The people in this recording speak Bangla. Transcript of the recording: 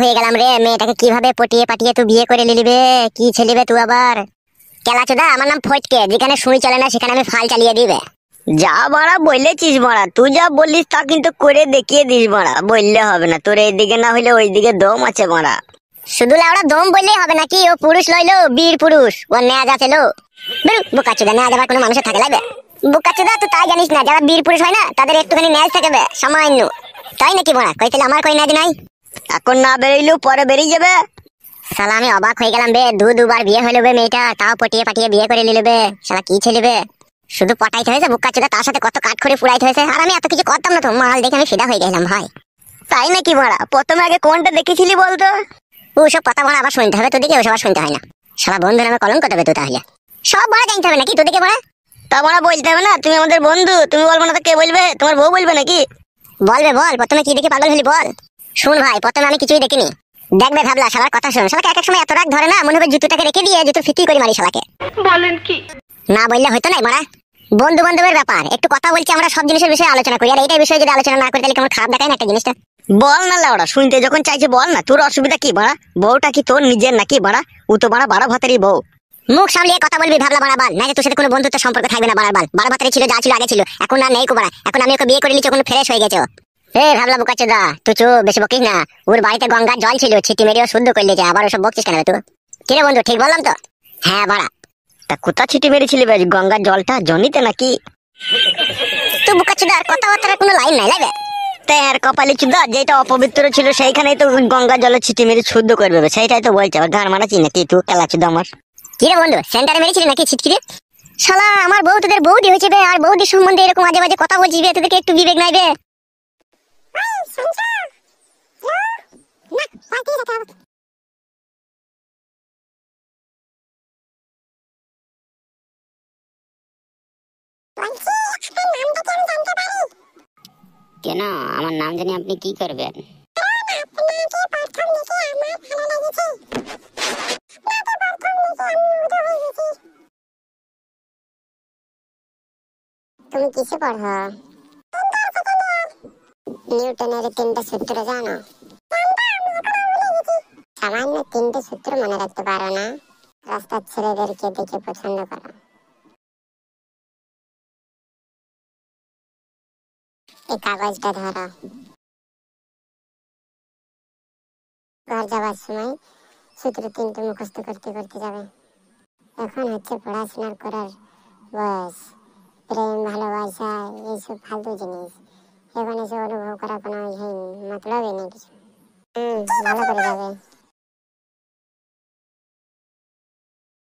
হয়ে গেলাম রে। মেয়েটাকে কিভাবে পটিয়ে পাটিয়ে তুই বিয়ে করে নিলিবে? কি ছেলিবে তুই আবার? কেলাচোদা, আমার নাম ফটকে, যেখানে সুই চলে না সেখানে আমি ফাল চালিয়ে দিবে। যা মারা বললেছিস মারা, তুই যা বললিস তা কিন্তু করে দেখিয়ে দিস মারা, বললে হবে না, তোর এইদিকে না হইলে ওইদিকে দম আছে মারা। শুধু লাউড়া দম বললেই হবে নাকি? ও পুরুষ লইলো, বীর পুরুষ, ও নেয়া যাচ্ছিল। বোকাচোদা, নেয়া যাবার কোনো মানুষের থাকে লাগবে? বোকাচোদা, তুই তাই জানিস না, যারা বীর পুরুষ হয় না তাদের একটুখানি ন্যাজ থাকবে, সামান্য। তাই নাকি বড়া? কই তাহলে আমার কই ন্যাজ নাই? এখন না বেরোইলেও পরে বেরিয়ে যাবে। শালা আমি অবাক হয়ে গেলাম বে, দুবার বিয়ে হইলো বে মেয়েটা, তাও পটিয়ে পাটিয়ে বিয়ে করে নিল বে। শালা কি ছেলেবে, শুধু পটাইতে হয়েছে বোকাচোদা, তার সাথে কত কাঠ করে পুড়াইতে হয়েছে। আর আমি এত কিছু করতাম না তো, মাল দেখে আমি ফিদা হয়ে গেলাম ভাই। তাই নাকি মারা? প্রথমে আগে কোনটা দেখেছিলি বলতো? ওসব কথা বলা আবার শুনতে হবে তোদিকে, ওসব আর শুনতে হয় না। শালা বন্ধু নামে কলঙ্ক দেবে তো তাহলে। সব বড় জানতে হবে নাকি তোদিকে বড়া? তা মারা বলতে হবে না, তুমি আমাদের বন্ধু, তুমি বলবো না তো কে বলবে? তোমার বউ বলবে নাকি? বলবে, বল প্রথমে কি দেখে পাগল হলি বল। শুন ভাই, প্রথমে আমি কিছুই দেখিনি। দেখবে ভাবলা, শালার কথা শুন। শালাকে এক এক সময় এত রাগ ধরে না, মনে হবে জুতোটাকে রেখে দিয়ে জুতো ফিটি করে মারি শালাকে। বলেন কি? না বললে হয়তো নাই মারা, বন্ধু বান্ধবের ব্যাপার, একটু কথা বলছি, আমরা সব জিনিসের বিষয়ে আলোচনা করি। আর এইটার বিষয়ে যদি আলোচনা না করি তাহলে কেমন খারাপ দেখায় না একটা জিনিসটা? বল না লাউড়া, শুনতে যখন চাইছে বল না, তোর অসুবিধা কি বাড়া? বউটা কি তোর নিজের নাকি বাড়া? ও তো বাড়া বারো ভাতেরই বউ। মুখ সামলিয়ে কথা বলবি ভাবলা বাড়া বাল, না যে তোর সাথে কোনো বন্ধুত্ব সম্পর্ক থাকবে না বাড়ার বাল। 12 ভাতারে ছিল, যা ছিল আগে ছিল, এখন আর নেই কোবাড়া। এখন আমি ওকে বিয়ে করে নিচ্ছি, ওখানে ফ্রেশ হয়ে গেছে। এ ভাবলা বোকাচোদা, তুই চুপ, বেশি বকিস না। ওর বাড়িতে গঙ্গার জল ছিল, ছিটি মেরেও শুদ্ধ করে দিয়েছে, আবার ওসব বকছিস কেন তুই? কিরে বন্ধু, ঠিক বললাম তো? হ্যাঁ বাড়া। তা কোথা ছিটি মেরেছিলি বেশ? গঙ্গার জলটা জনিতে নাকি? তুই বোকাচোদা, আর কথাবার্তার কোনো লাইন নাই লাগে। তাই আর কপালি চুদা, যেটা অপবিত্র ছিল সেইখানেই তো গঙ্গার জলে ছিটি মেরে শুদ্ধ করে দেবে, সেইটাই তো বলছে। আবার গান মানাচ্ছি নাকি তুই কেলা চুদা আমার? কিরে বন্ধু, সেন্টারে মেরেছিলি নাকি ছিটকিরে? শালা আমার বউ তোদের বৌদি হয়েছে বে, আর বৌদির সম্বন্ধে এরকম আজে বাজে কথা বলছিস বে, তোদেরকে একটু বিবেক নাই বে? কেন আমার নাম জানি আপনি কি করবেন? তুমি কিসে পড়ো? নিউটনের 3টা সূত্র জানো? সামান্য 3টে সূত্র মনে রাখতে পারো না? রাস্তার ছেলেদেরকে দেখে পছন্দ করো। এই কাগজটা ধরো, ঘর যাওয়ার সময় সূত্র 3টে মুখস্থ করতে করতে যাবে। এখন হচ্ছে পড়াশোনার করার বয়স, প্রেম ভালোবাসা এইসব ফালতু জিনিস, এখন এসে অনুভব করা কোনো মতলবই নেই কিছু। ভালো করে যাবে।